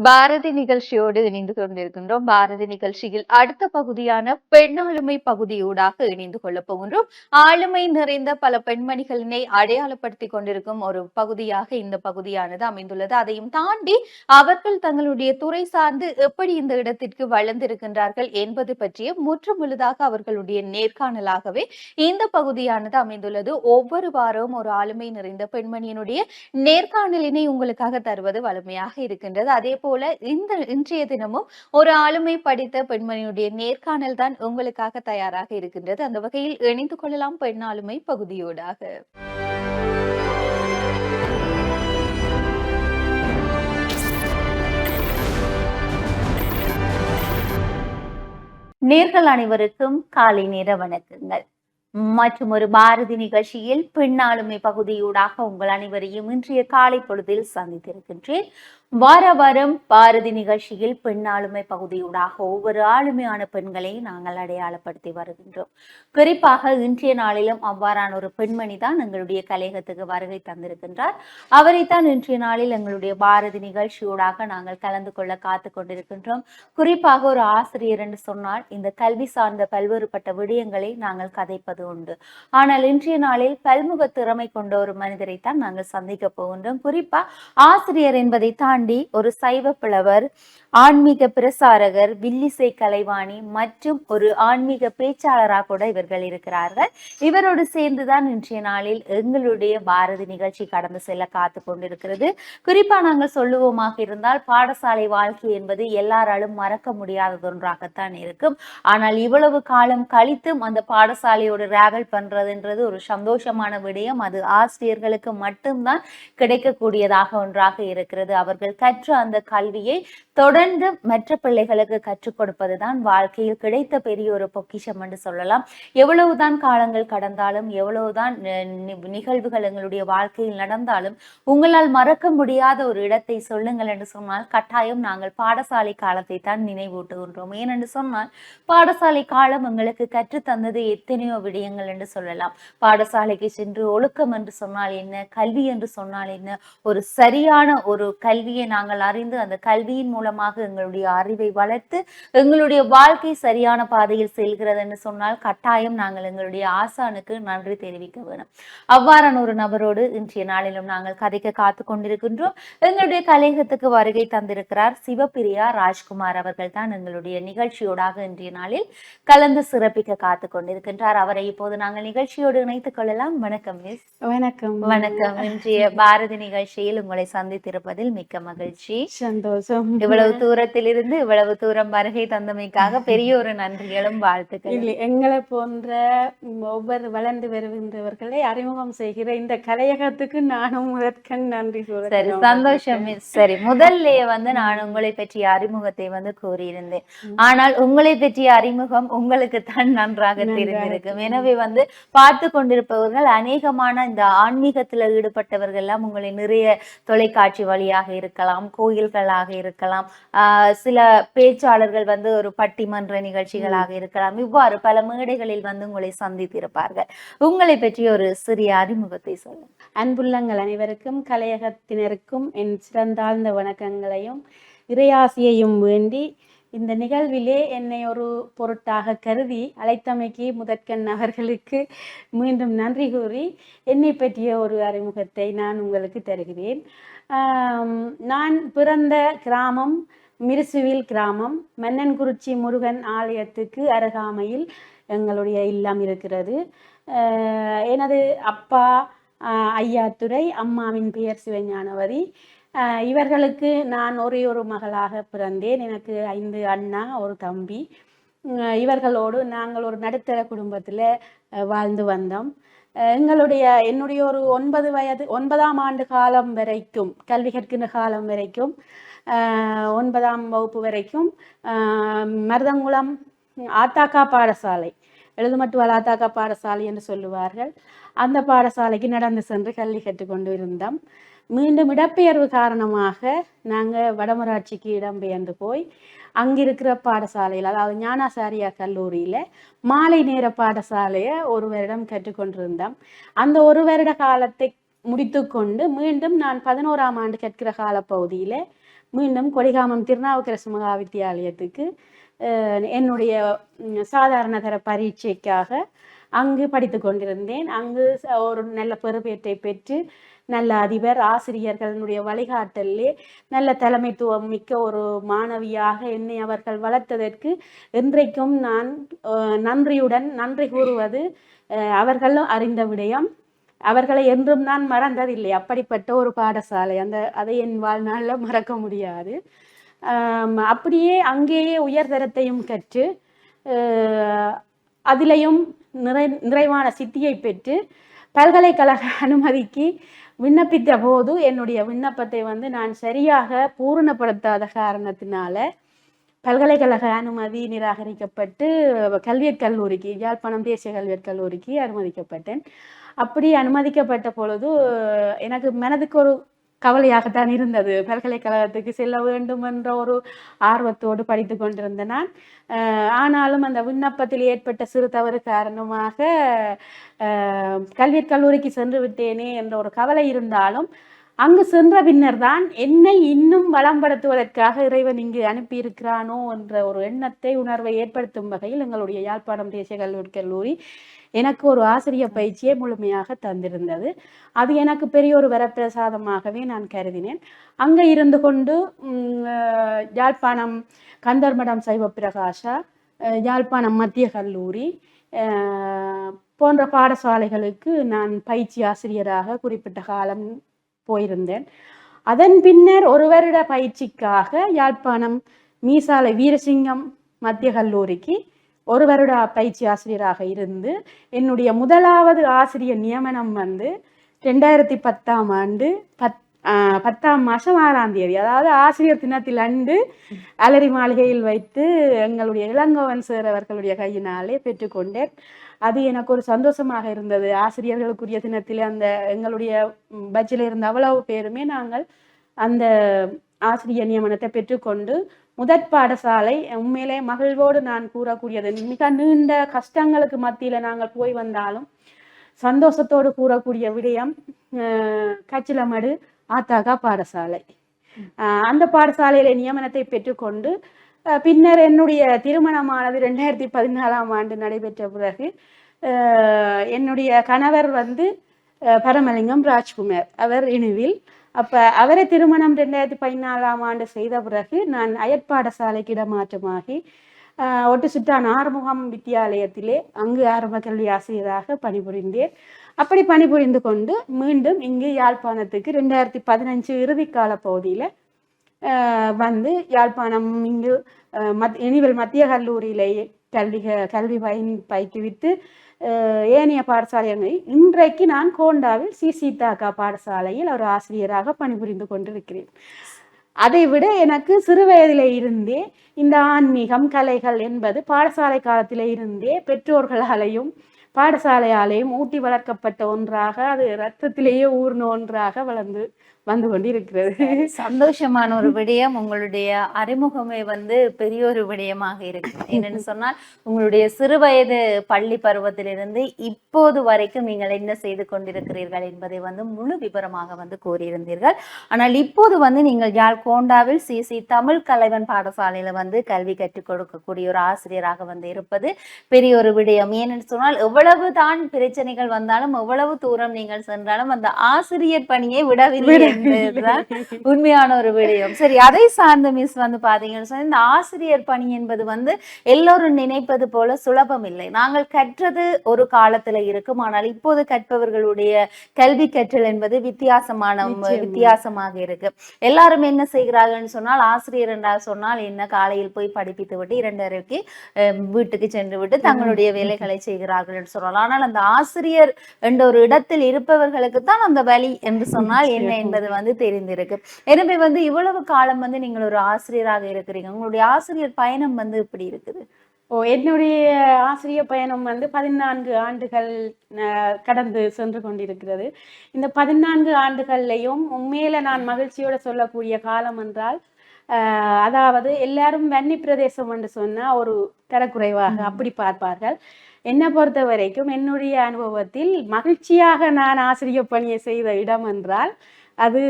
பாரதி நிகழ்ச்சியோடு இணைந்து கொண்டிருக்கின்றோம். பாரதி நிகழ்ச்சியில் அடுத்த பகுதியான பெண்ணாளுமை பகுதியூடாக இணைந்து கொள்ளப் போகின்றோம். ஆளுமை நிறைந்த பல பெண்மணிகளினை அடையாளப்படுத்திக் கொண்டிருக்கும் ஒரு பகுதியாக இந்த பகுதியானது அமைந்துள்ளது. அதையும் தாண்டி அவர்கள் தங்களுடைய துறை சார்ந்து எப்படி இந்த இடத்திற்கு வளர்ந்திருக்கின்றார்கள் என்பது பற்றிய முற்றுமுழுதாக அவர்களுடைய நேர்காணலாகவே இந்த பகுதியானது அமைந்துள்ளது. ஒவ்வொரு வாரமும் ஒரு ஆளுமை நிறைந்த பெண்மணியினுடைய நேர்காணலினை உங்களுக்காக தருவது வழமையாக இருக்கின்றது. அதே போல இன்றைய தினமும் ஒரு ஆளுமை படித்த பெண்மணியுடைய நேர்காணல் தான் உங்களுக்காக தயாராக இருக்கின்றது. அந்த வகையில் இணைந்து கொள்ளலாம் பெண் ஆளுமை பகுதியோடாக. நேர்கள் அனைவருக்கும் காலை நேர வணக்கங்கள். மற்றும் ஒரு பாரதி நிகழ்ச்சியில் பெண்ணாளுமை பகுதியூடாக உங்கள் அனைவரையும் இன்றைய காலை பொழுதில் சந்தித்திருக்கின்றேன். வார வாரம் பாரதி நிகழ்ச்சியில் பெண்ணாளுமை பகுதியூடாக ஒவ்வொரு ஆளுமையான பெண்களை நாங்கள் அடையாளப்படுத்தி வருகின்றோம். குறிப்பாக இன்றைய நாளிலும் அவ்வாறான ஒரு பெண்மணி தான் எங்களுடைய கலையகத்துக்கு வருகை தந்திருக்கின்றார். அவரைத்தான் இன்றைய நாளில் எங்களுடைய பாரதி நிகழ்ச்சியூடாக நாங்கள் கலந்து கொள்ள காத்து கொண்டிருக்கின்றோம். குறிப்பாக ஒரு ஆசிரியர் என்று சொன்னால் இந்த கல்வி சார்ந்த பல்வேறுபட்ட விடயங்களை நாங்கள் கதைப்பது உண்டு. ஆனால் இன்றைய நாளில் பல்முக திறமை கொண்ட ஒரு மனிதரைத்தான் நாங்கள் சந்திக்க போகின்றோம். குறிப்பா ஆசிரியர் என்பதை தாண்டி ஒரு சைவ பிளவர், ஆன்மீக பிரசாரகர், வில்லிசை கலைவாணி மற்றும் ஒரு ஆன்மீக பேச்சாளராக கூட இவர்கள் இருக்கிறார்கள். இவரோடு சேர்ந்துதான் இன்றைய நாளில் எங்களுடைய பாரதி நிகழ்ச்சி கடந்து செல்ல காத்து கொண்டிருக்கிறது. குறிப்பா நாங்கள் சொல்லுவோமாக இருந்தால் பாடசாலை வாழ்க்கை என்பது எல்லாராலும் மறக்க முடியாதது ஒன்றாகத்தான் இருக்கும். ஆனால் இவ்வளவு காலம் கழித்தும் அந்த பாடசாலையோடு டிராவல் பண்றதுன்றது ஒரு சந்தோஷமான விடயம். அது ஆசிரியர்களுக்கு மட்டும்தான் கிடைக்கக்கூடியதாக ஒன்றாக இருக்கிறது. அவர்கள் கற்ற அந்த கல்வியை தொடர்ந்து மற்ற பிள்ளைகளுக்கு கற்றுக் கொடுப்பதுதான் வாழ்க்கையில் கிடைத்த பெரிய ஒரு பொக்கிஷம் என்று சொல்லலாம். எவ்வளவுதான் காலங்கள் கடந்தாலும், எவ்வளவுதான் நிகழ்வுகள் எங்களுடைய வாழ்க்கையில் நடந்தாலும் உங்களால் மறக்க முடியாத ஒரு இடத்தை சொல்லுங்கள் என்று சொன்னால் கட்டாயம் நாங்கள் பாடசாலை காலத்தை தான் நினைவூட்டுகின்றோம். ஏனென்று சொன்னால் பாடசாலை காலம் எங்களுக்கு கற்றுத்தந்தது எத்தனையோ விடயங்கள் என்று சொல்லலாம். பாடசாலைக்கு சென்று ஒழுக்கம் என்று சொன்னால் என்ன, கல்வி என்று சொன்னால் என்ன, ஒரு சரியான ஒரு கல்வியை நாங்கள் அறிந்து அந்த கல்வியின் மூலமாக எங்களுடைய அறிவை வளர்த்து எங்களுடைய வாழ்க்கை சரியான பாதையில் செல்கிறது என்று சொன்னால் கட்டாயம் நாங்கள் எங்களுடைய ஆசானுக்கு நன்றி தெரிவிக்க வேணும். அவ்வாறான ஒரு நபரோடு இன்றைய நாளிலும் நாங்கள் கதைக்க காத்து கொண்டிருக்கின்றோம். எங்களுடைய கலையகத்துக்கு வருகை தந்திருக்கிறார் சிவபிரியா ராஜ்குமார் அவர்கள் தான் எங்களுடைய நிகழ்ச்சியோடாக இன்றைய நாளில் கலந்து சிறப்பிக்க காத்து கொண்டிருக்கின்றார். அவரை இப்போது நாங்கள் நிகழ்ச்சியோடு இணைத்துக் கொள்ளலாம். வணக்கம் மிஸ். வணக்கம். வணக்கம். இன்றைய பாரதி நிகழ்ச்சியில் உங்களை சந்தித்திருப்பதில் மிக்க மகிழ்ச்சி, சந்தோஷம். இவ்வளவு தூரத்தில் இருந்து இவ்வளவு தூரம் வருகை தந்தமைக்காக பெரிய ஒரு நன்றிகளும் வாழ்த்துக்கள். எங்களை போன்ற ஒவ்வொரு வளர்ந்து வருகின்றவர்களை அறிமுகம் செய்கிற இந்த கலையகத்துக்கு நானும் முதற்கண் நன்றி சொல்றேன். சரி, சந்தோஷம். சரி, முதல்ல நான் உங்களை பற்றிய அறிமுகத்தை கூறியிருந்தேன். ஆனால் உங்களை பற்றிய அறிமுகம் உங்களுக்கு தான் நன்றாக தெரிந்திருக்கும். எனவே பார்த்து கொண்டிருப்பவர்கள் அநேகமான இந்த ஆன்மீகத்துல ஈடுபட்டவர்கள் எல்லாம் உங்களை நிறைய தொலைக்காட்சி வழியாக இருக்கலாம், கோயில்களாக இருக்கலாம், சில பேச்சாளர்கள் ஒரு பட்டிமன்ற நிகழ்ச்சிகளாக இருக்கலாம், இவ்வாறு பல மேடைகளில் உங்களை சந்தித்திருப்பார்கள். உங்களை பற்றி ஒரு சிறிய அறிமுகத்தை சொல்லுங்க. அன்புள்ளங்கள் அனைவருக்கும் கலையகத்தினருக்கும் என் சிறந்தாழ்ந்த வணக்கங்களையும் இறையாசியையும் வேண்டி இந்த நிகழ்விலே என்னை ஒரு பொருட்டாக கருதி அழைத்தமைக்கு முதற்கண் அவர்களுக்கு மீண்டும் நன்றி கூறி என்னை பற்றிய ஒரு அறிமுகத்தை நான் உங்களுக்கு தருகிறேன். நான் பிறந்த கிராமம் மிருசுவில் கிராமம். மன்னன்குறிச்சி முருகன் ஆலயத்துக்கு அருகாமையில் எங்களுடைய இல்லம் இருக்கிறது. எனது அப்பா ஐயாத்துரை, அம்மாவின் பெயர் சிவஞானவதி. இவர்களுக்கு நான் ஒரே ஒரு மகளாக பிறந்தேன். எனக்கு 5 அண்ணா, ஒரு தம்பி. இவர்களோடு நாங்கள் ஒரு நடுத்தர குடும்பத்தில் வாழ்ந்து வந்தோம். என்னுடைய ஒரு 9ஆம் ஆண்டு காலம் வரைக்கும், கல்வி கற்கின்ற காலம் வரைக்கும், 9ஆம் வகுப்பு வரைக்கும் மருதங்குளம் ஆத்தாக்கா பாடசாலை, எழுதுமட்டுவாள் ஆத்தாக்கா பாடசாலை என்று சொல்லுவார்கள், அந்த பாடசாலைக்கு நடந்து சென்று கல்வி கற்றுக்கொண்டு இருந்தோம். மீண்டும் இடப்பெயர்வு காரணமாக நாங்கள் வடமராட்சிக்கு இடம்பெயர்ந்து போய் அங்கிருக்கிற பாடசாலையில், அதாவது ஞானாசாரியா கல்லூரியில் மாலை நேர பாடசாலையை ஒரு வருடம் கற்றுக்கொண்டிருந்தோம். அந்த ஒரு வருட காலத்தை முடித்து கொண்டு மீண்டும் நான் 11ஆம் ஆண்டு கற்கிற காலப்பகுதியில் மீண்டும் கொடிகாமம் திருநாவுக்கரசு மகா வித்தியாலயத்துக்கு என்னுடைய சாதாரண தர பரீட்சைக்காக அங்கு படித்து கொண்டிருந்தேன். அங்கு ஒரு நல்ல பெறுபேற்றை பெற்று நல்ல அதிபர் ஆசிரியர்களுடைய வழிகாட்டலே நல்ல தலைமைத்துவம் மிக்க ஒரு மாணவியாக என்னை அவர்கள் வளர்த்ததற்கு இன்றைக்கும் நான் நன்றி கூறுவது அவர்களும் அறிந்த விடயம். அவர்களை என்றும் நான் மறந்ததில்லை. அப்படிப்பட்ட ஒரு பாடசாலை, அதை என் வாழ்நாளில் மறக்க முடியாது. அப்படியே அங்கேயே உயர்தரத்தையும் கற்று அதிலையும் நிறைவான சித்தியை பெற்று பல்கலைக்கழக அனுமதிக்கு விண்ணப்பித்த போது என்னுடைய விண்ணப்பத்தை நான் சரியாக பூரணப்படுத்தாத காரணத்தினால பல்கலைக்கழக அனுமதி நிராகரிக்கப்பட்டு கல்வியற் கல்லூரிக்கு, யாழ்ப்பாணம் தேசிய கல்வியற் கல்லூரிக்கு அனுமதிக்கப்பட்டேன். அப்படி அனுமதிக்கப்பட்ட பொழுது எனக்கு மனதுக்கு ஒரு கவலையாகத்தான் இருந்தது. பல்கலைக்கழகத்துக்கு செல்ல வேண்டும் என்ற ஒரு ஆர்வத்தோடு படித்து கொண்டிருந்த நான், ஆனாலும் அந்த விண்ணப்பத்தில் ஏற்பட்ட சிறு தவறு காரணமாக கல்வியற் கல்லூரிக்கு சென்று விட்டேனே என்ற ஒரு கவலை இருந்தாலும், அங்கு சென்ற பின்னர் தான் என்னை இன்னும் வளம்படுத்துவதற்காக இறைவன் இங்கு அனுப்பியிருக்கிறானோ என்ற ஒரு உணர்வை ஏற்படுத்தும் வகையில் எங்களுடைய யாழ்ப்பாணம் தேசிய கல்வியற் கல்லூரி எனக்கு ஒரு ஆசிரியர் பயிற்சியை முழுமையாக தந்திருந்தது. அது எனக்கு பெரிய ஒரு வரப்பிரசாதமாகவே நான் கருதினேன். அங்கே இருந்து கொண்டு யாழ்ப்பாணம் கந்தர்மடம் சைவ பிரகாஷா, யாழ்ப்பாணம் மத்திய கல்லூரி போன்ற பாடசாலைகளுக்கு நான் பயிற்சி ஆசிரியராக குறிப்பிட்ட காலம் போயிருந்தேன். அதன் பின்னர் ஒரு வருட பயிற்சிக்காக யாழ்ப்பாணம் மீசாலை வீரசிங்கம் மத்திய கல்லூரிக்கு ஒரு வருட பயிற்சி ஆசிரியராக இருந்து என்னுடைய முதலாவது ஆசிரியர் நியமனம் 2010ஆம் ஆண்டு 10ஆம் மாதம் 6ஆம் தேதி, அதாவது ஆசிரியர் தினத்தில் அன்று அலரி மாளிகையில் வைத்து எங்களுடைய இளங்கோவன் சார் அவர்களுடைய கையினாலே பெற்றுக்கொண்டேன். அது எனக்கு ஒரு சந்தோஷமாக இருந்தது. ஆசிரியர்களுக்குரிய தினத்தில் எங்களுடைய பட்ஜில் இருந்த அவ்வளவு பேருமே நாங்கள் அந்த ஆசிரியர் நியமனத்தை பெற்றுக்கொண்டு முதற் பாடசாலை உண்மையிலே மகிழ்வோடு நான் கூறக்கூடியது. மிக நீண்ட கஷ்டங்களுக்கு மத்தியில் நாங்கள் போய் வந்தாலும் சந்தோஷத்தோடு கூறக்கூடிய விடயம் கச்சிலமடு ஆத்தாகா பாடசாலை. அந்த பாடசாலையில நியமனத்தை பெற்றுக்கொண்டு பின்னர் என்னுடைய திருமணமானது 2014ஆம் ஆண்டு நடைபெற்ற பிறகு என்னுடைய கணவர் பரமலிங்கம் ராஜ்குமார், அவர் இணுவில். அவரை திருமணம் 2014ஆம் ஆண்டு செய்த பிறகு நான் அயற்பாடசாலைக்கு இடமாற்றமாகி ஒட்டு சுற்றான் ஆறுமுகம் வித்தியாலயத்திலே அங்கு ஆரம்ப கல்வி ஆசிரியராக பணிபுரிந்தேன். அப்படி பணிபுரிந்து கொண்டு மீண்டும் இங்கு யாழ்ப்பாணத்துக்கு 2015 இறுதிக்கால பகுதியில் யாழ்ப்பாணம் இங்கு இனிவல் மத்திய கல்லூரியிலேயே கல்வி பயிற்றுவித்து ஏனைய பாடசாலை இன்றைக்கு நான் கோண்டாவில் சீதாக்கா பாடசாலையில் ஒரு ஆசிரியராக பணிபுரிந்து கொண்டிருக்கிறேன். அதை விட எனக்கு சிறு வயதிலே இருந்தே இந்த ஆன்மீகம் கலைகள் என்பது பாடசாலை காலத்திலே இருந்தே பெற்றோர்களாலேயும் பாடசாலையாலேயும் ஊட்டி வளர்க்கப்பட்ட ஒன்றாக, அது ரத்தத்திலேயே ஊர்ன ஒன்றாக வந்து கொண்டிருக்கிறது. சந்தோஷமான ஒரு விடயம். உங்களுடைய அறிமுகமே பெரிய ஒரு விடயமாக இருக்கு. என்னன்னு சொன்னால், உங்களுடைய சிறுவயது பள்ளி பருவத்திலிருந்து இப்போது வரைக்கும் நீங்கள் என்ன செய்து கொண்டிருக்கிறீர்கள் என்பதை முழு விபரமாக கூறியிருந்தீர்கள். ஆனால் இப்போது நீங்கள் யாழ் கோண்டாவில் சிசி தமிழ் கலைவன் பாடசாலையில கல்வி கற்றுக் கொடுக்கக்கூடிய ஒரு ஆசிரியராக இருப்பது பெரிய ஒரு விடயம். ஏன்னு சொன்னால், எவ்வளவு தான் பிரச்சனைகள் வந்தாலும், எவ்வளவு தூரம் நீங்கள் சென்றாலும் அந்த ஆசிரியர் பணியை விடவில்லை என்பதுதான் உண்மையான ஒரு விடயம். சரி, அதை சார்ந்த மிஸ் பாத்தீங்கன்னு சொன்னா, இந்த ஆசிரியர் பணி என்பது எல்லோரும் நினைப்பது போல சுலபம் இல்லை. நாங்கள் கற்றது ஒரு காலத்துல இருக்கும், ஆனால் இப்போது கற்பவர்களுடைய கல்வி கற்றல் என்பது வித்தியாசமாக இருக்கு. எல்லாரும் என்ன செய்கிறார்கள்னு சொன்னால், ஆசிரியர் என்றால் சொன்னால் என்ன, காலையில் போய் படிப்பித்து விட்டு 2:30க்கு வீட்டுக்கு சென்று விட்டு தங்களுடைய வேலைகளை செய்கிறார்கள் என்று சொல்லலாம். ஆனால் அந்த ஆசிரியர் என்ற ஒரு இடத்தில் இருப்பவர்களுக்கு தான் அந்த வழி என்று சொன்னால் என்ன என்பது தெரிந்திருக்கு. எனவே இவ்வளவு காலம் நீங்கள் ஒரு ஆசிரியராக இருக்கிறீங்க. உங்களுடைய ஆசிரியர் பயணம் எப்படி இருக்குது? என்னுடைய ஆசிரியர் பயணம் 14 ஆண்டுகள் கடந்து சென்று கொண்டிருக்கிறது. இந்த 14 ஆண்டுகள்லையும் உண்மையில நான் மகிழ்ச்சியோட சொல்லக்கூடிய காலம் என்றால், அதாவது எல்லாரும் வன்னி பிரதேசம் என்று சொன்னா ஒரு தரக்குறைவாக அப்படி பார்ப்பார்கள். என்னை பொறுத்த வரைக்கும் என்னுடைய அனுபவத்தில் மகிழ்ச்சியாக நான் ஆசிரியர் பணியை செய்த இடம் என்றால் அது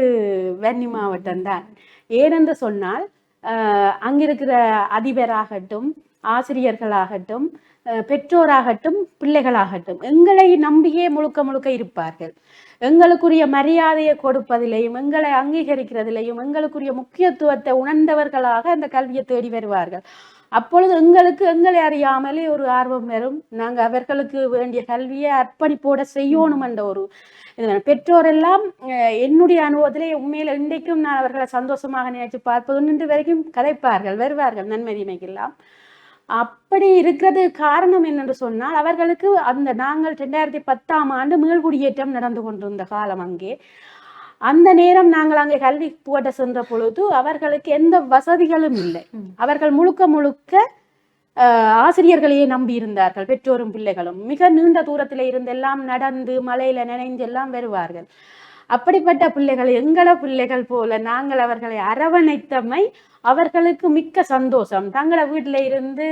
வன்னி மாவட்டம் தான். ஏனென்று சொன்னால் அங்கிருக்கிற அதிபராகட்டும், ஆசிரியர்களாகட்டும், பெற்றோராகட்டும், பிள்ளைகளாகட்டும் எங்களை நம்பியே முழுக்க முழுக்க இருப்பார்கள். எங்களுக்குரிய மரியாதையை கொடுப்பதிலையும், எங்களை அங்கீகரிக்கிறதிலையும், எங்களுக்குரிய முக்கியத்துவத்தை உணர்ந்தவர்களாக அந்த கல்வியை தேடி வருவார்கள். அப்பொழுது எங்களை அறியாமலே ஒரு ஆர்வம் வரும். நாங்கள் அவர்களுக்கு வேண்டிய கல்வியை அர்ப்பணிப்போட செய்யணும் என்ற ஒரு பெற்றோர் எல்லாம் என்னுடைய அனுபவத்திலே உண்மையில இன்றைக்கும் நான் அவர்களை சந்தோஷமாக நினைச்சு பார்ப்பது இன்று வரைக்கும் கதைப்பார்கள், வருவார்கள் நன்மதிமைக்கெல்லாம். அப்படி இருக்கிறது காரணம் என்னென்று சொன்னால் அவர்களுக்கு அந்த நாங்கள் 2010ஆம் ஆண்டு மீள்குடியேற்றம் நடந்து கொண்டிருந்த காலம். அங்கே அந்த நேரம் நாங்கள் அங்கே கல்வி போட்ட சென்ற பொழுது அவர்களுக்கு எந்த வசதிகளும் இல்லை. அவர்கள் முழுக்க முழுக்க ஆசிரியர்களையே நம்பி இருந்தார்கள். பெற்றோரும் பிள்ளைகளும் மிக நீண்ட தூரத்தில் இருந்தெல்லாம் நடந்து மலையில நினைஞ்செல்லாம் வருவார்கள். அப்படிப்பட்ட பிள்ளைகள் எங்கள பிள்ளைகள் போல நாங்கள் அவர்களை அரவணைத்தமை அவர்களுக்கு மிக்க சந்தோஷம். தங்கள வீட்டில இருந்து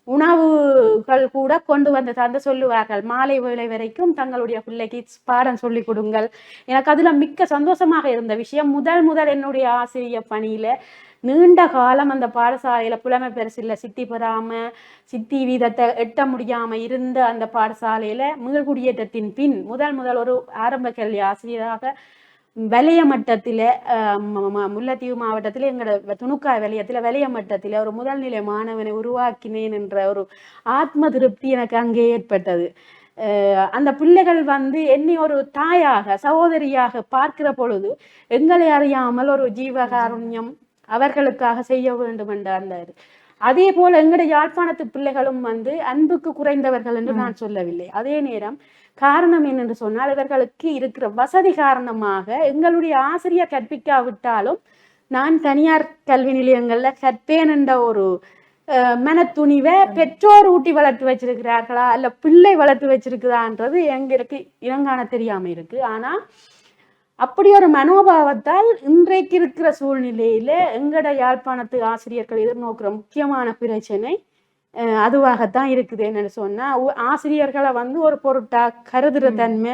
உணவுகள் கூட கொண்டு வந்து தந்து சொல்லுவார்கள், மாலை வேளை வரைக்கும் தங்களுடைய பிள்ளைக்கு பாடம் சொல்லி கொடுங்கள். எனக்கு அதுல மிக்க சந்தோஷமாக இருந்த விஷயம், முதல் என்னுடைய ஆசிரியர் பணியில நீண்ட காலம் அந்த பாடசாலையில புலமை பெருசில்ல சித்தி பெறாம சித்தி வீதத்தை எட்ட முடியாம இருந்த அந்த பாடசாலையில மீள்குடியேற்றத்தின் பின் முதல் ஒரு ஆரம்ப கல்வி ஆசிரியராக வலய மட்டத்தில முல்லைத்தீவு மாவட்டத்தில் எங்களோட துணுக்காய் வலயத்தில் வலய மட்டத்தில் ஒரு முதல்நிலை மாணவனை உருவாக்கினேன் என்ற ஒரு ஆத்ம திருப்தி எனக்கு அங்கே ஏற்பட்டது. அந்த பிள்ளைகள் என்னை ஒரு தாயாக சகோதரியாக பார்க்கிற பொழுது எங்களை அறியாமல் ஒரு ஜீவகாருண்யம் அவர்களுக்காக செய்ய வேண்டும் என்ற அந்த அதே போல எங்களுடைய யாழ்ப்பாணத்து பிள்ளைகளும் அன்புக்கு குறைந்தவர்கள் என்று நான் சொல்லவில்லை. அதே நேரம் காரணம் என்னென்று சொன்னால் இவர்களுக்கு இருக்கிற வசதி காரணமாக எங்களுடைய ஆசிரியர் கற்பிக்காவிட்டாலும் நான் தனியார் கல்வி நிலையங்கள்ல கற்பேன் என்ற ஒரு மனத்துணிவை பெற்றோர் ஊட்டி வளர்த்து வச்சிருக்கிறார்களா அல்ல பிள்ளை வளர்த்து வச்சிருக்குதான்றது எங்களுக்கு இனங்காண தெரியாம இருக்கு. ஆனா அப்படி ஒரு மனோபாவத்தால் இன்றைக்கு இருக்கிற சூழ்நிலையில எங்கட யாழ்ப்பாணத்து ஆசிரியர்கள் எதிர்நோக்குற முக்கியமான பிரச்சனை அதுவாகத்தான் இருக்குது. என்னன்னு சொன்னா ஆசிரியர்களை ஒரு பொருட்டா கருதுற தன்மை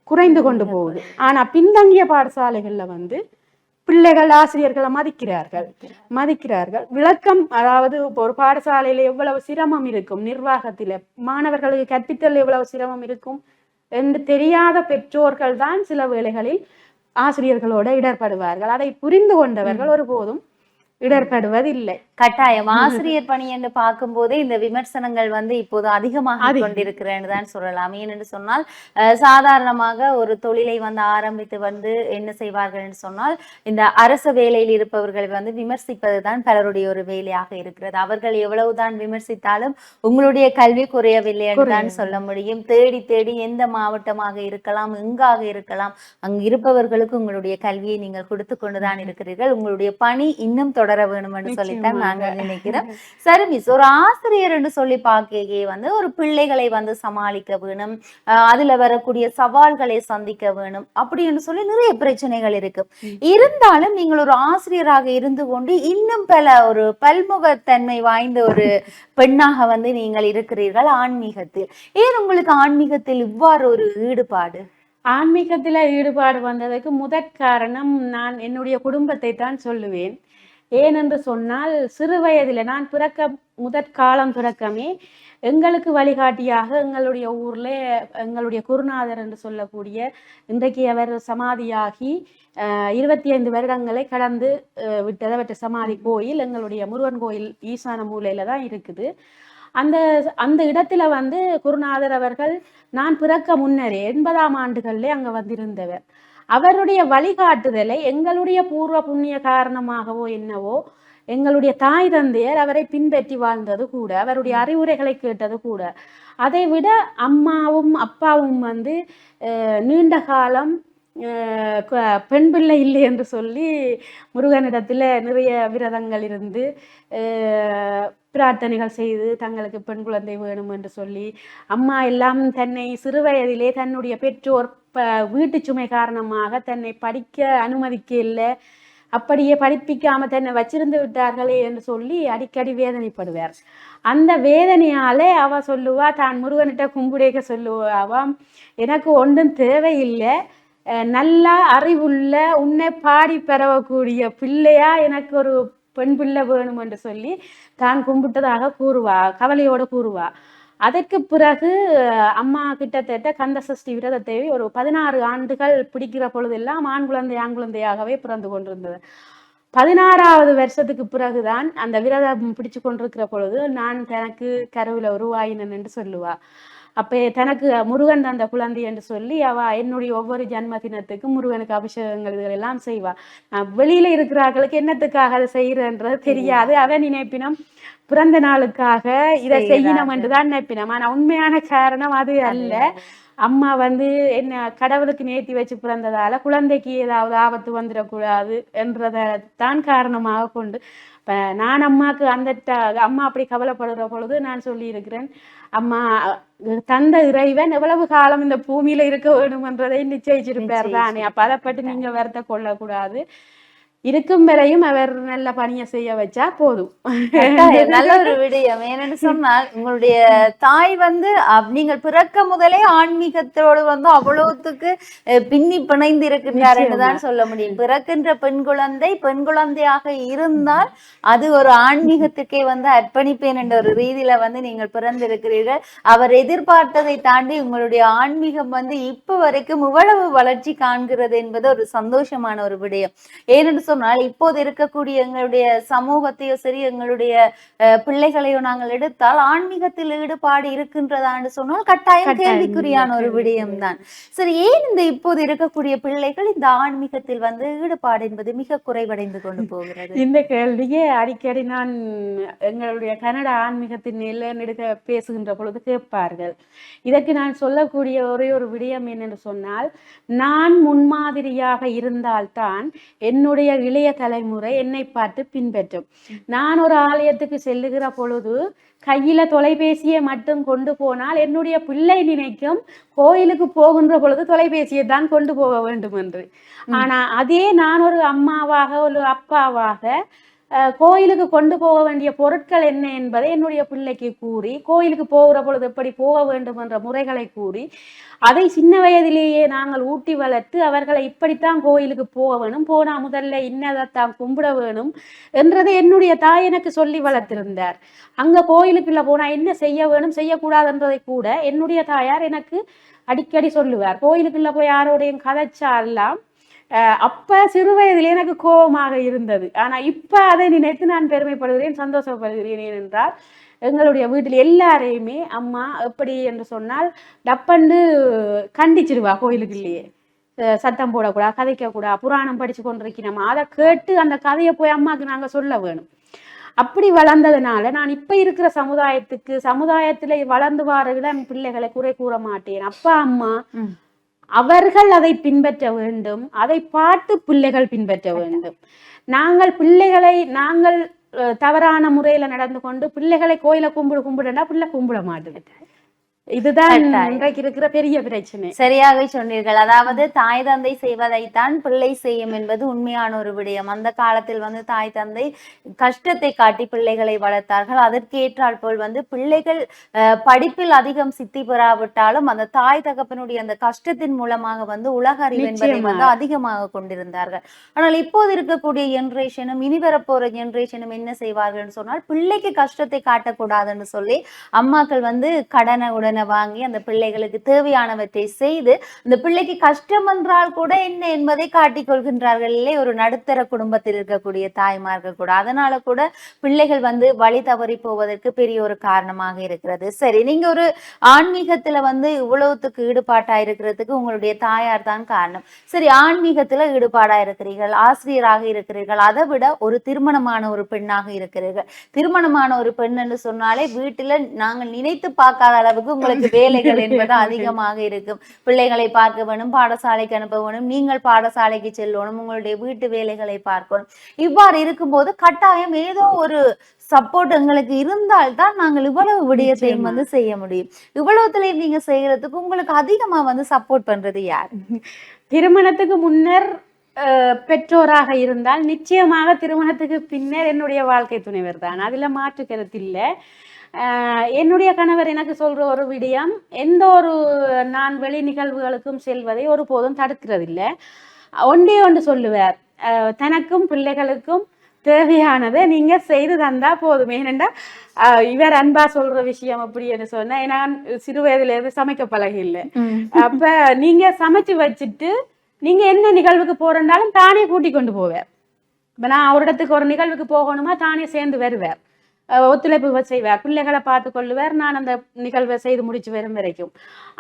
குறைந்து கொண்டு போகுது. ஆனா பின்தங்கிய பாடசாலைகள்ல பிள்ளைகள் ஆசிரியர்களை மதிக்கிறார்கள். விளக்கம், அதாவது ஒரு பாடசாலையில எவ்வளவு சிரமம் இருக்கும், நிர்வாகத்தில மாணவர்களுக்கு கற்பித்தல் எவ்வளவு சிரமம் இருக்கும் என்று தெரியாத பெற்றோர்கள் தான் சில வேளைகளில் ஆசிரியர்களோட இடர்படுவார்கள். அதை புரிந்து கொண்டவர்கள் ஒருபோதும் இடர்படுவதில்லை. கட்டாயம் ஆசிரியர் பணி என்று பார்க்கும் போதே இந்த விமர்சனங்கள் இப்போது அதிகமாக கொண்டிருக்கிறேன்னு தான் சொல்லலாம். ஏனென்று சொன்னால் சாதாரணமாக ஒரு தொழிலை ஆரம்பித்து என்ன செய்வார்கள் என்று சொன்னால் இந்த அரசு வேலையில் இருப்பவர்களை விமர்சிப்பது தான் பலருடைய ஒரு வேலையாக இருக்கிறது. அவர்கள் எவ்வளவுதான் விமர்சித்தாலும் உங்களுடைய கல்வி குறையவில்லை என்று தான் சொல்ல முடியும். தேடி தேடி எந்த மாவட்டமாக இருக்கலாம், எங்காக இருக்கலாம், அங்கு இருப்பவர்களுக்கு உங்களுடைய கல்வியை நீங்கள் கொடுத்து கொண்டுதான் இருக்கிறீர்கள். உங்களுடைய பணி இன்னும் தொடர வேணும் என்று சொல்லித்தான் நாங்க நினைக்கிறோம். சரி மிஸ், ஒரு ஆசிரியர் என்று சொல்லி பார்க்க ஒரு பிள்ளைகளை சமாளிக்க வேணும், அதுல வரக்கூடிய சவால்களை சந்திக்க வேணும் அப்படின்னு சொல்லி நிறைய பிரச்சனைகள் இருக்கு. இருந்தாலும் நீங்கள் ஒரு ஆசிரியராக இருந்து கொண்டு இன்னும் பல ஒரு பல்முகத்தன்மை வாய்ந்த ஒரு பெண்ணாக நீங்கள் இருக்கிறீர்கள் ஆன்மீகத்தில். ஏன் உங்களுக்கு ஆன்மீகத்தில் இவ்வாறு ஒரு ஈடுபாடு? ஆன்மீகத்துல ஈடுபாடு வந்ததுக்கு முதற் காரணம் நான் என்னுடைய குடும்பத்தை தான் சொல்லுவேன். ஏனென்று சொன்னால் சிறு வயதில் நான் முதற்காலம் பிறக்கமே எங்களுக்கு வழிகாட்டியாக எங்களுடைய ஊர்ல எங்களுடைய குருநாதர் என்று சொல்லக்கூடிய இன்றைக்கு அவர் சமாதியாகி 25 வருடங்களை கடந்து விட்டத சமாதி கோயில் எங்களுடைய முருகன் கோயில் ஈசான மூலையில தான் இருக்குது. அந்த இடத்துல குருநாதர் அவர்கள் நான் பிறக்க முன்னரே 80ஆம் ஆண்டுகள்ல அங்க வந்திருந்தவர். அவருடைய வழிகாட்டுதலை எங்களுடைய பூர்வ புண்ணிய காரணமாகவோ என்னவோ எங்களுடைய தாய் தந்தையர் அவரை பின்பற்றி வாழ்ந்தது கூட, அவருடைய அறிவுரைகளை கேட்டது கூட. அதை விட அம்மாவும் அப்பாவும் நீண்ட காலம் பெண் பிள்ளை இல்லை என்று சொல்லி முருகனிடத்துல நிறைய விரதங்கள் இருந்து பிரார்த்தனைகள் செய்து தங்களுக்கு பெண் குழந்தை வேணும் என்று சொல்லி அம்மா எல்லாம் தன்னை சிறு வயதிலே தன்னுடைய பெற்றோர் வீட்டு சுமை காரணமாக தன்னை படிக்க அனுமதிக்க இல்லை, அப்படியே படிப்பிக்காம தன்னை வச்சிருந்து விட்டார்களே என்று சொல்லி அடிக்கடி வேதனைப்படுவார். அந்த வேதனையாலே அவ சொல்லுவா, தான் முருகனிட்ட கும்பிடேக்க சொல்லுவாவாம், எனக்கு ஒன்றும் தேவையில்லை, நல்ல அறிவுள்ள உன்னை பாடி பெறக்கூடிய பிள்ளையா எனக்கு ஒரு பெண் பிள்ளை வேணும் என்று சொல்லி தான் கும்பிட்டதாக கூறுவா, கவலையோட கூறுவா. அதற்கு பிறகு அம்மா கிட்டத்தட்ட கந்த சஷ்டி விரதத்தை ஒரு 16 ஆண்டுகள் பிடிக்கிற பொழுதெல்லாம் ஆண் குழந்தையாகவே பிறந்து கொண்டிருந்தது. 16வது வருஷத்துக்கு பிறகுதான் அந்த விரதம் பிடிச்சு கொண்டிருக்கிற பொழுது நான் தனக்கு கருவில உருவாயினன் என்று சொல்லுவா. அப்ப தனக்கு முருகன் அந்த குழந்தை என்று சொல்லி அவ என்னுடைய ஒவ்வொரு ஜன்ம தினத்துக்கும் முருகனுக்கு அபிஷேகங்கள் இதுகள் எல்லாம் செய்வா. வெளியில இருக்கிறார்களுக்கு என்னத்துக்காக அதை செய்யறன்றது தெரியாது. அவ நினைப்பினம் பிறந்த நாளுக்காக இதை செய்யணும் என்றுதான் நினைப்பினம். ஆனா உண்மையான காரணம் அது அல்ல. அம்மா என்ன கடவுளுக்கு நேர்த்தி வச்சு பிறந்ததால குழந்தைக்கு ஏதாவது ஆபத்து வந்துடக்கூடாது என்றதை தான் காரணமாக கொண்டு நான் அம்மாக்கு அம்மா அப்படி கவலைப்படுற பொழுது நான் சொல்லி இருக்கிறேன், அம்மா தந்த இறைவன் எவ்வளவு காலம் இந்த பூமியில இருக்க வேண்டும் என்றதை நிச்சயிச்சிருப்பார் தானே. அப்ப அதை பற்றி நீங்க வருத்த கொள்ளக்கூடாது. இருக்கும் வரையும் அவர் நல்ல பணியை செய்ய வச்சா போதும். நல்ல ஒரு விடயம். ஏன்னு சொன்னால் உங்களுடைய தாய் நீங்கள் பிறக்க முதலே ஆன்மீகத்தோடு அவ்வளவுத்துக்கு பின்னி பிணைந்து இருக்கின்றார் என்றுதான் சொல்ல முடியும். பிறக்கின்ற பெண் குழந்தையாக இருந்தால் அது ஒரு ஆன்மீகத்துக்கே அர்ப்பணிப்பேன் என்ற ஒரு ரீதியில நீங்கள் பிறந்திருக்கிறீர்கள். அவர் எதிர்பார்த்ததை தாண்டி உங்களுடைய ஆன்மீகம் இப்ப வரைக்கும் இவ்வளவு வளர்ச்சி காண்கிறது என்பது ஒரு சந்தோஷமான ஒரு விடயம். ஏனென்று சொன்னால் இப்போது இருக்கக்கூடிய எங்களுடைய சமூகத்தையோ சரி எங்களுடைய பிள்ளைகளையோ நாங்கள் எடுத்தால் ஆன்மீகத்தில் ஈடுபாடு இருக்கின்றதான்னு சொன்னால் கட்டாயம் கேள்விக்குறியான ஒரு விடயம் தான். சரி, ஏன் இந்த இப்போது இருக்கக்கூடிய பிள்ளைகள் இந்த ஆன்மீகத்தில் ஈடுபாடு என்பது மிக குறைவடைந்து கொண்டு போகிறது? இந்த கேள்வியே அடிக்கடி நான் எங்களுடைய கனடா ஆன்மீகத்தின் நிலையெடுக்க பேசுகின்ற பொழுது கேட்பார்கள். இதற்கு நான் சொல்லக்கூடிய ஒரே ஒரு விடயம் என்னென்று சொன்னால், நான் முன்மாதிரியாக இருந்தால்தான் என்னுடைய இளைய தலைமுறை என்னை பார்த்து பின்பற்றும். நான் ஒரு ஆலயத்துக்கு செல்லுகிற பொழுது கையில தொலைபேசியை மட்டும் கொண்டு போனால் என்னுடைய பிள்ளை நினைக்கும் கோயிலுக்கு போகின்ற பொழுது தொலைபேசியை தான் கொண்டு போக வேண்டும் என்று. ஆனா அதே நான் ஒரு அம்மாவாக ஒரு அப்பாவாக கோயிலுக்கு கொண்டு போக வேண்டிய பொருட்கள் என்ன என்பதை என்னுடைய பிள்ளைக்கு கூறி, கோயிலுக்கு போகிற பொழுது எப்படி போக வேண்டும் என்ற முறைகளை கூறி, அதை சின்ன வயதிலேயே நாங்கள் ஊட்டி வளர்த்து அவர்களை இப்படித்தான் கோயிலுக்கு போக வேணும், போனா முதல்ல இன்னதைத்தான் கும்பிட வேணும் என்றதை என்னுடைய தாய் எனக்கு சொல்லி வளர்த்திருந்தார். அங்க கோயிலுக்குள்ள போனா என்ன செய்ய வேணும் செய்யக்கூடாதுன்றதை கூட என்னுடைய தாயார் எனக்கு அடிக்கடி சொல்லுவார். கோயிலுக்குள்ள போய் யாரோடையும் கதைச்சாலாம் அப்ப சிறு வயதில் எனக்கு கோபமாக இருந்தது. ஆனா இப்ப அதை நினைத்து நான் பெருமைப்படுகிறேன், சந்தோஷப்படுகிறேன். என்றால் எங்களுடைய வீட்டில் எல்லாரையுமே அம்மா எப்படி என்று சொன்னால் டப்பண்டு கண்டிச்சிருவா. கோயிலுக்குள்ளேயே சத்தம் போடக்கூடாது, கதைக்க கூடாது, புராணம் படிச்சு கொண்டிருக்கணும், அதை கேட்டு அந்த கதையை போய் அம்மாவுக்கு நாங்க சொல்ல வேணும். அப்படி வளர்ந்ததுனால நான் இப்ப இருக்கிற சமுதாயத்துல வளர்ந்து வார இளம் பிள்ளைகளை குறை கூற மாட்டேன். அப்பா அம்மா அவர்கள் அதை பின்பற்ற வேண்டும், அதை பார்த்து பிள்ளைகள் பின்பற்ற வேண்டும். நாங்கள் தவறான முறையில நடந்து கொண்டு பிள்ளைகளை கோயில கும்பிடுனா பிள்ளை கும்பிட மாட்டேன். இதுதான் இன்றைக்கு இருக்கிற பெரிய பிரச்சனை. சரியாக சொன்னீர்கள். அதாவது தாய் தந்தை செய்வதைத்தான் பிள்ளை செய்யும் என்பது உண்மையான ஒரு விடயம். அந்த காலத்தில் தாய் தந்தை கஷ்டத்தை காட்டி பிள்ளைகளை வளர்த்தார்கள். அதற்கேற்றால் போல் பிள்ளைகள் படிப்பில் அதிகம் சித்தி பெறாவிட்டாலும் அந்த தாய் தகப்பனுடைய அந்த கஷ்டத்தின் மூலமாக உலக அறிவு என்பதை அதிகமாக கொண்டிருந்தார்கள். ஆனால் இப்போது இருக்கக்கூடிய ஜெனரேஷனும் இனி வரப்போற ஜெனரேஷனும் என்ன செய்வார்கள் சொன்னால், பிள்ளைக்கு கஷ்டத்தை காட்டக்கூடாதுன்னு சொல்லி அம்மாக்கள் கடனை வாங்கி அந்த பிள்ளைகளுக்கு தேவையானவற்றை செய்து அந்த பிள்ளைக்கு கஷ்டம் என்றால் கூட என்ன என்பதை காட்டிக் கொள்கின்றார்கள். இல்லை, ஒரு நடுத்தர குடும்பத்தில் இருக்கக்கூடிய தாய்மார்கள் கூட அதனால கூட பிள்ளைகள் வழி தவறி போவதற்கு பெரிய ஒரு காரணமாக இருக்கிறது. சரி, நீங்க ஒரு ஆன்மீகத்துல இவ்வளவுத்துக்கு ஈடுபாட்டா இருக்கிறதுக்கு உங்களுடைய தாயார் தான் காரணம். சரி, ஆன்மீகத்துல ஈடுபாடா இருக்கிறீர்கள், ஆசிரியராக இருக்கிறீர்கள், அதை விட ஒரு திருமணமான ஒரு பெண்ணாக இருக்கிறீர்கள். திருமணமான ஒரு பெண் என்று சொன்னாலே வீட்டுல நாங்கள் நினைத்து பார்க்காத அளவுக்கு உங்களுக்கு வேலைகள் என்பது அதிகமாக இருக்கும். பிள்ளைகளை பார்க்க வேணும், பாடசாலைக்கு அனுப்ப வேணும், நீங்கள் பாடசாலைக்கு செல்லணும், உங்களுடைய வீட்டு வேலைகளை பார்க்கணும். இவ்வாறு இருக்கும்போது கட்டாயம் ஏதோ ஒரு சப்போர்ட் எங்களுக்கு இருந்தால்தான் நாங்கள் இவ்வளவு விடயத்தையும் செய்ய முடியும். இவ்வளவுத்துலயும் நீங்க செய்யறதுக்கு உங்களுக்கு அதிகமா சப்போர்ட் பண்றது யார்? திருமணத்துக்கு முன்னர் பெற்றோராக இருந்தால் நிச்சயமாக திருமணத்துக்கு பின்னர் என்னுடைய வாழ்க்கை துணைவர் தான், அதுல மாற்று கருத்து இல்லை. என்னுடைய கணவர் எனக்கு சொல்ற ஒரு விடயம், எந்த ஒரு நான் வெளி நிகழ்வுகளுக்கும் செல்வதை ஒருபோதும் தடுக்கிறதில்லை. ஒன்றே ஒன்று சொல்லுவார், தனக்கும் பிள்ளைகளுக்கும் தேவையானதை நீங்க செய்து தந்தா போதும். ஏனென்றா இவர் அன்பா சொல்ற விஷயம் அப்படி என்று சொன்னா, நான் சிறு வயதுல இருந்து சமைக்க பழகி இல்லை. அப்ப நீங்க சமைச்சு வச்சுட்டு நீங்க என்ன நிகழ்வுக்கு போறேன்னாலும் தானே கூட்டி கொண்டு போவார். இப்ப நான் ஒரு இடத்துக்கு ஒரு நிகழ்வுக்கு போகணுமா தானே சேர்ந்து வருவார், ஒத்துழைப்பு செய்வார், பிள்ளைகளை பார்த்து கொள்ளுவார், நான் அந்த நிகழ்வை செய்து முடிச்சு வரும் வரைக்கும்.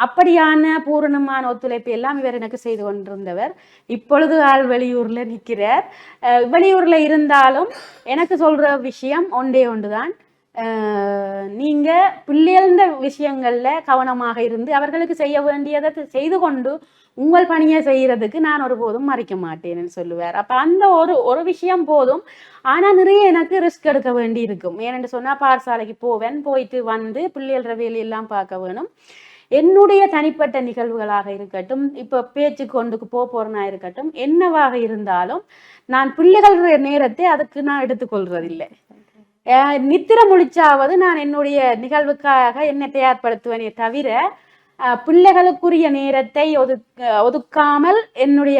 அப்படியான பூரணமான ஒத்துழைப்பு எல்லாம் இவர் எனக்கு செய்து கொண்டிருந்தவர். இப்பொழுது ஆள் வெளியூர்ல நிற்கிறார். வெளியூர்ல இருந்தாலும் எனக்கு சொல்ற விஷயம் ஒன்றே ஒன்றுதான், நீங்க பிள்ளைகள விஷயங்கள்ல கவனமாக இருந்து அவர்களுக்கு செய்ய வேண்டியதை செய்து கொண்டு உங்கள் பணியை செய்யறதுக்கு நான் ஒருபோதும் மறைக்க மாட்டேன்னு சொல்லுவார். அப்ப அந்த ஒரு விஷயம் போதும். ஆனா நிறைய எனக்கு ரிஸ்க் எடுக்க வேண்டி இருக்கும். ஏனென்று சொன்னா பாடசாலைக்கு போவேன், போயிட்டு வந்து பிள்ளைகள வேலையெல்லாம் பார்க்க வேணும். என்னுடைய தனிப்பட்ட நிகழ்வுகளாக இருக்கட்டும், இப்ப பேச்சு கொண்டுக்கு போறனா இருக்கட்டும், என்னவாக இருந்தாலும் நான் பிள்ளைகள் நேரத்தை அதுக்கு நான் எடுத்துக்கொள்றதில்லை. நித்திர முழிச்சாவது நான் என்னுடைய நிகழ்வுக்காக என்னை தயார்படுத்துவேனே தவிர பிள்ளைகளுக்குரிய நேரத்தை ஒதுக்காமல் என்னுடைய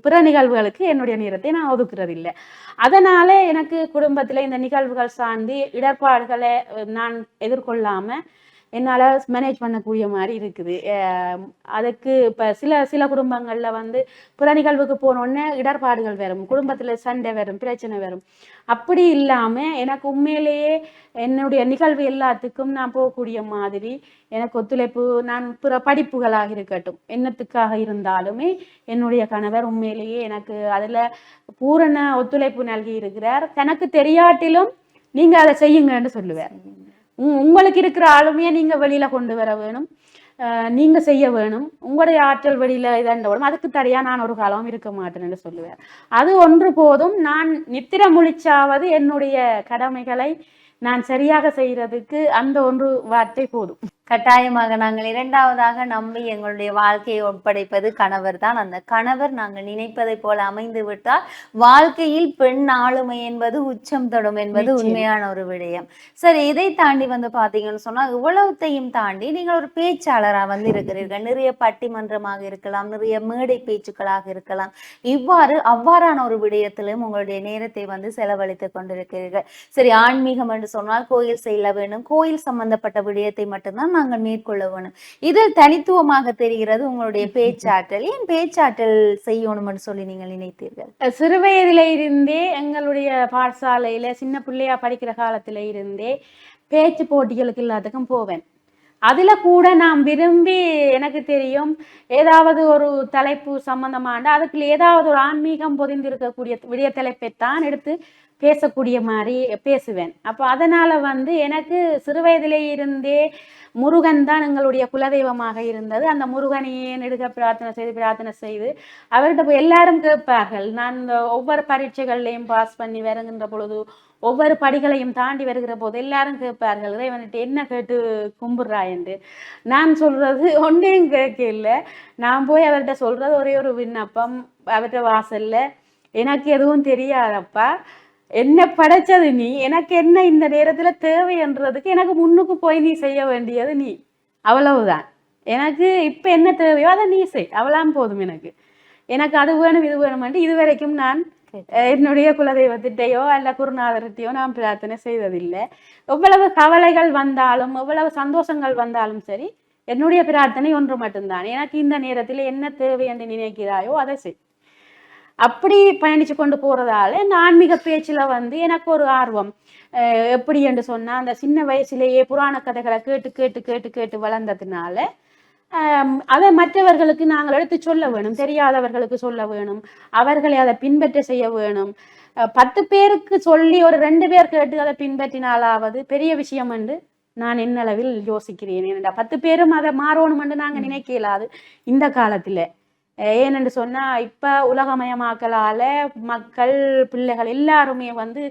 பிற நிகழ்வுகளுக்கு என்னுடைய நேரத்தை நான் ஒதுக்குறதில்லை. அதனால எனக்கு குடும்பத்துல இந்த நிகழ்வுகள் சார்ந்து இடர்பாடுகளை நான் எதிர்கொள்ளாம என்னால மேனேஜ் பண்ணக்கூடிய மாதிரி இருக்குது. அதுக்கு இப்ப சில குடும்பங்கள்ல வந்து பிற நிகழ்வுக்கு போனோடனே இடர்பாடுகள் வரும், குடும்பத்துல சண்டை வரும், பிரச்சனை வரும். அப்படி இல்லாம எனக்கு உண்மையிலேயே என்னுடைய நிகழ்வு எல்லாத்துக்கும் நான் போகக்கூடிய மாதிரி எனக்கு ஒத்துழைப்பு, நான் பிற படிப்புகளாக இருக்கட்டும் என்னத்துக்காக இருந்தாலுமே என்னுடைய கணவர் உண்மையிலேயே எனக்கு அதுல பூரண ஒத்துழைப்பு நல்கி இருக்கிறார். தனக்கு தெரியாட்டிலும் நீங்க அதை செய்யுங்கன்னு சொல்லுவார். உங்களுக்கு இருக்கிற ஆளுமையை நீங்க வெளியில கொண்டு வர வேணும், நீங்க செய்ய வேணும், உங்களுடைய ஆற்றல் வெளியில இதண்டோடும், அதுக்கு தடையா நான் ஒரு காலம் இருக்க மாட்டேன்னு சொல்லுவேன். அது ஒன்று போதும். நான் நித்திர முழிச்சாவது என்னுடைய கடமைகளை நான் சரியாக செய்யறதுக்கு அந்த ஒன்று வார்த்தை போதும். கட்டாயமாக நாங்கள் இரண்டாவதாக நம்பி எங்களுடைய வாழ்க்கையை ஒப்படைப்பது கணவர் தான். அந்த கணவர் நாங்கள் நினைப்பதை போல அமைந்து விட்டால் வாழ்க்கையில் பெண் ஆளுமை என்பது உச்சம் தொடும் என்பது உண்மையான ஒரு விடயம். சரி, இதை தாண்டி வந்து பாத்தீங்கன்னு சொன்னா இவ்வளவுத்தையும் தாண்டி நீங்கள் ஒரு பேச்சாளரா வந்து இருக்கிறீர்கள். நிறைய பட்டிமன்றமாக இருக்கலாம், நிறைய மேடை பேச்சுக்களாக இருக்கலாம், அவ்வாறான ஒரு விடயத்திலும் உங்களுடைய நேரத்தை வந்து செலவழித்துக் கொண்டிருக்கிறீர்கள். சரி, ஆன்மீகம் என்று சொன்னால் கோயில் செல்ல வேண்டும், கோயில் சம்பந்தப்பட்ட விடயத்தை மட்டும்தான் நாங்கள் மேற்கொள்ள வேணும். இதில் தனித்துவமாக தெரிகிறது உங்களுடைய பேச்சாற்றல். ஏன் பேச்சாற்றல் செய்யணும்னு சொல்லி நீங்கள் நினைத்தீர்கள்? சிறு வயதில இருந்தே எங்களுடைய பாடசாலையில சின்ன பிள்ளையா படிக்கிற காலத்தில இருந்தே பேச்சு போட்டிகளுக்கு எல்லாத்துக்கும் போவேன். அதுல கூட நான் விரும்பி, எனக்கு தெரியும் ஏதாவது ஒரு தலைப்பு சம்பந்தமான அதுக்குள்ள ஏதாவது ஒரு ஆன்மீகம் பொதிந்திருக்கக்கூடிய விடய தலைப்பைத்தான் எடுத்து பேசக்கூடிய மாதிரி பேசுவேன். அப்போ அதனால வந்து எனக்கு சிறு வயதிலே இருந்தே முருகன் தான் எங்களுடைய குலதெய்வமாக இருந்தது. அந்த முருகனையே நெடுக பிரார்த்தனை செய்து அவர்கிட்ட போய் எல்லாரும் கேட்பார்கள். நான் ஒவ்வொரு பரீட்சைகள்லையும் பாஸ் பண்ணி வருகின்ற பொழுது, ஒவ்வொரு படிகளையும் தாண்டி வருகிற போது எல்லாரும் கேட்பார்கள், இறைவன்கிட்ட என்ன கேட்டு கும்பிடுறா என்று. நான் சொல்றது ஒன்றையும் கேட்க இல்லை. நான் போய் அவர்கிட்ட சொல்றது ஒரே ஒரு விண்ணப்பம், அவர்கிட்ட வாசல்ல, எனக்கு எதுவும் தெரியாதப்பா, என்ன படைச்சது நீ, எனக்கு என்ன இந்த நேரத்துல தேவைன்றதுக்கு எனக்கு முன்னுக்கு போய் நீ செய்ய வேண்டியது நீ, அவ்வளவுதான். எனக்கு இப்ப என்ன தேவையோ அதை நீ செய், அவ்வளவு போதும். எனக்கு அது வேணும் இது வேணும்னு இதுவரைக்கும் நான் என்னுடைய குலதெய்வத்திட்டையோ அல்ல குருநாதர்கிட்டையோ நான் பிரார்த்தனை செய்ததில்லை. எவ்வளவு கவலைகள் வந்தாலும் எவ்வளவு சந்தோஷங்கள் வந்தாலும் சரி, என்னுடைய பிரார்த்தனை ஒன்று மட்டும்தான், எனக்கு இந்த நேரத்தில் என்ன தேவை என்று நினைக்கிறாயோ அதை செய். அப்படி பயணிச்சு கொண்டு போறதால இந்த ஆன்மீக பேச்சுல வந்து எனக்கு ஒரு ஆர்வம். எப்படி என்று சொன்னா, அந்த சின்ன வயசுலேயே புராண கதைகளை கேட்டு கேட்டு கேட்டு கேட்டு வளர்ந்ததுனால அதை மற்றவர்களுக்கு நாங்கள் எடுத்து சொல்ல வேணும், தெரியாதவர்களுக்கு சொல்ல வேணும், அவர்களை அதை பின்பற்ற செய்ய வேணும். 10 பேருக்கு சொல்லி ஒரு 2 பேர் கேட்டு அதை பின்பற்றினாலாவது பெரிய விஷயம் என்று நான் என்னளவில் யோசிக்கிறேன். ஏனென்றா 10 பேரும் அதை மாறணும் என்று நாங்கள் நினைக்கலாது இந்த காலத்துல. ஏனென்று சொன்னா இப்ப உலகமயமாக்கலால மக்கள் பிள்ளைகள் எல்லாருமே வந்து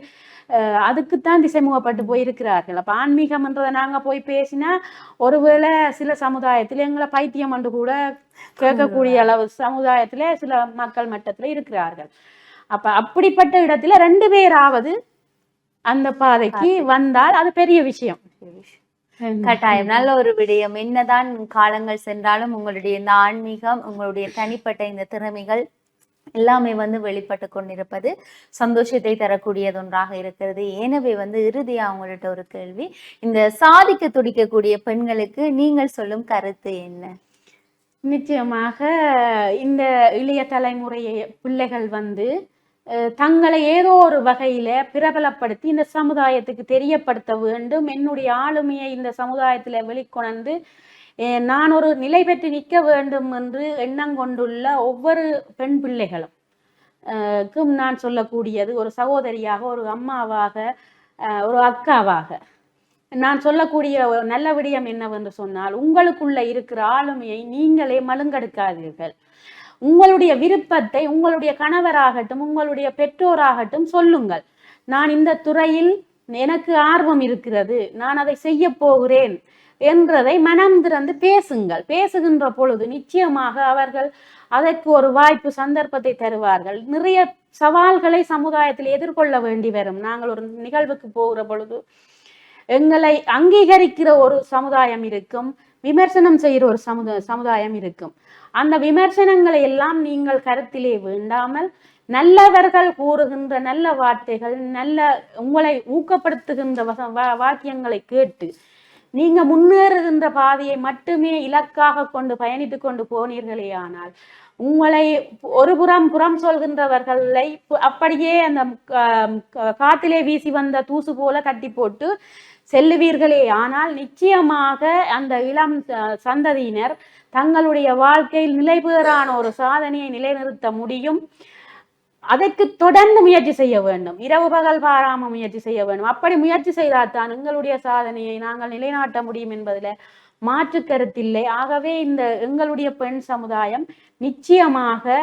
அதுக்குத்தான் திசைமுகப்பட்டு போயிருக்கிறார்கள். அப்ப ஆன்மீகம்ன்றதை நாங்க போய் பேசினா ஒருவேளை சில சமுதாயத்துல எங்களை பைத்தியம் என்று கூட கேட்கக்கூடிய அளவு சமுதாயத்துல சில மக்கள் மட்டத்துல இருக்கிறார்கள். அப்ப அப்படிப்பட்ட இடத்துல 2 பேராவது அந்த பாதைக்கு வந்தால் அது பெரிய விஷயம். கட்டாயம் நல்ல ஒரு விடயம். என்னதான் காலங்கள் சென்றாலும் உங்களுடைய இந்த ஆன்மீகம், உங்களுடைய தனிப்பட்ட இந்த திறமைகள் எல்லாமே வந்து வெளிப்பட்டு கொண்டிருப்பது சந்தோஷத்தை தரக்கூடியது ஒன்றாக இருக்கிறது. எனவே வந்து இறுதியா அவங்கள்ட்ட ஒரு கேள்வி, இந்த சாதிக்க துடிக்கக்கூடிய பெண்களுக்கு நீங்கள் சொல்லும் கருத்து என்ன? நிச்சயமாக இந்த இளைய தலைமுறை பிள்ளைகள் வந்து தங்களை ஏதோ ஒரு வகையில பிரபலப்படுத்தி இந்த சமுதாயத்துக்கு தெரியப்படுத்த வேண்டும். என்னுடைய ஆளுமையை இந்த சமுதாயத்துல வெளிக்கொணர்ந்து நான் ஒரு நிலை பெற்று நிற்க வேண்டும் என்று எண்ணம் கொண்டுள்ள ஒவ்வொரு பெண் பிள்ளைகளும் நான் சொல்லக்கூடியது, ஒரு சகோதரியாக, ஒரு அம்மாவாக, ஒரு அக்காவாக நான் சொல்லக்கூடிய நல்ல விடயம் என்னவென்று சொன்னால், உங்களுக்குள்ள இருக்கிற ஆளுமையை நீங்களே மழுங்கெடுக்காதீர்கள். உங்களுடைய விருப்பத்தை உங்களுடைய கணவராகட்டும் உங்களுடைய பெற்றோராகட்டும் சொல்லுங்கள். நான் இந்த துறையில் எனக்கு ஆர்வம் இருக்கிறது, நான் அதை செய்ய போகிறேன் என்றதை மனம் திறந்து பேசுங்கள். பேசுகின்ற பொழுது நிச்சயமாக அவர்கள் அதற்கு ஒரு வாய்ப்பு சந்தர்ப்பத்தை தருவார்கள். நிறைய சவால்களை சமுதாயத்தில் எதிர்கொள்ள வேண்டி வரும். நாங்கள் ஒரு நிகழ்வுக்கு போகிற பொழுது எங்களை அங்கீகரிக்கிற ஒரு சமுதாயம் இருக்கும், விமர்சனம் செய்கிற ஒரு சமுதாயம் இருக்கும். அந்த விமர்சனங்களை எல்லாம் நீங்கள் கருத்திலே வேண்டாமல் நல்லவர்கள் கூறுகின்ற நல்ல வார்த்தைகள், நல்ல உங்களை ஊக்கப்படுத்துகின்ற வாக்கியங்களை கேட்டு நீங்க முன்னேறுகின்ற பாதையை மட்டுமே இலக்காக கொண்டு பயணித்து கொண்டு போனீர்களே ஆனால் உங்களை ஒரு புறம் சொல்கின்றவர்களை அப்படியே அந்த காத்திலே வீசி வந்த தூசு போல தட்டி போட்டு செல்லுவீர்களே ஆனால் நிச்சயமாக அந்த இளம் சந்ததியினர் தங்களுடைய வாழ்க்கையில் நிலைபெறான ஒரு சாதனையை நிலைநிறுத்த முடியும். அதற்கு தொடர்ந்து முயற்சி செய்ய வேண்டும், இரவு பகல் பாராம முயற்சி செய்ய வேண்டும். அப்படி முயற்சி செய்தால்தான் எங்களுடைய சாதனையை நாங்கள் நிலைநாட்ட முடியும் என்பதில் மாற்று கருத்தில்லை. ஆகவே இந்த எங்களுடைய பெண் சமுதாயம் நிச்சயமாக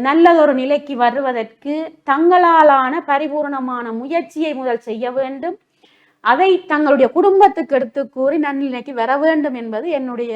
நல்லதொரு நிலைக்கு வருவதற்கு தங்களாலான பரிபூர்ணமான முயற்சியை முதல் செய்ய வேண்டும். அதை தங்களுடைய குடும்பத்துக்கு எடுத்து கூறி நன்னிலைக்கு வர வேண்டும் என்பது என்னுடைய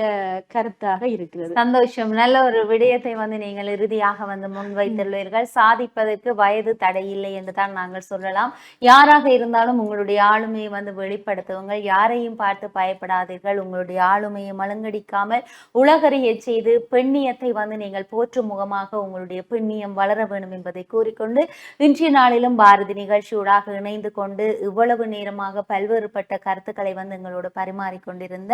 கருத்தாக இருக்கிறது. சந்தோஷம். நல்ல ஒரு விடயத்தை வந்து நீங்கள் இறுதியாக வந்து முன்வைத்துள்ளீர்கள். சாதிப்பதற்கு வயது தடையில்லை என்று தான் நாங்கள் சொல்லலாம். யாராக இருந்தாலும் உங்களுடைய ஆளுமையை வந்து வெளிப்படுத்துவங்கள். யாரையும் பார்த்து பயப்படாதீர்கள். உங்களுடைய ஆளுமையை மழுங்கடிக்காமல் உலகறிய செய்து பெண்ணியத்தை வந்து நீங்கள் போற்றும் முகமாக உங்களுடைய பெண்ணியம் வளர வேண்டும் என்பதை கூறிக்கொண்டு இன்றைய நாளிலும் பாரதி நிகழ்ச்சியூடாக இணைந்து கொண்டு இவ்வளவு நேரமாக பல்வேறுபட்ட கருத்துக்களை வந்து எங்களோடு பரிமாறிக்கொண்டிருந்த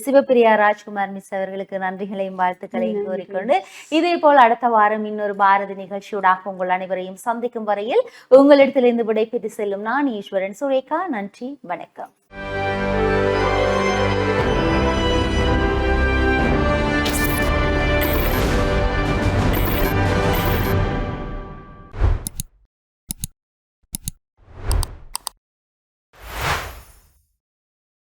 சிவபிரியா ராஜ்குமார் மிஸ் அவர்களுக்கு நன்றிகளையும் வாழ்த்துக்களையும் கூறிக்கொண்டு இதே போல் அடுத்த வாரம் இன்னொரு பாரதி நிகழ்ச்சியூடாக உங்கள் அனைவரையும் சந்திக்கும் வரையில் உங்களிடத்திலிருந்து விடைபெற்று செல்லும் நான் ஈஸ்வரன் சுரேகா. நன்றி, வணக்கம்.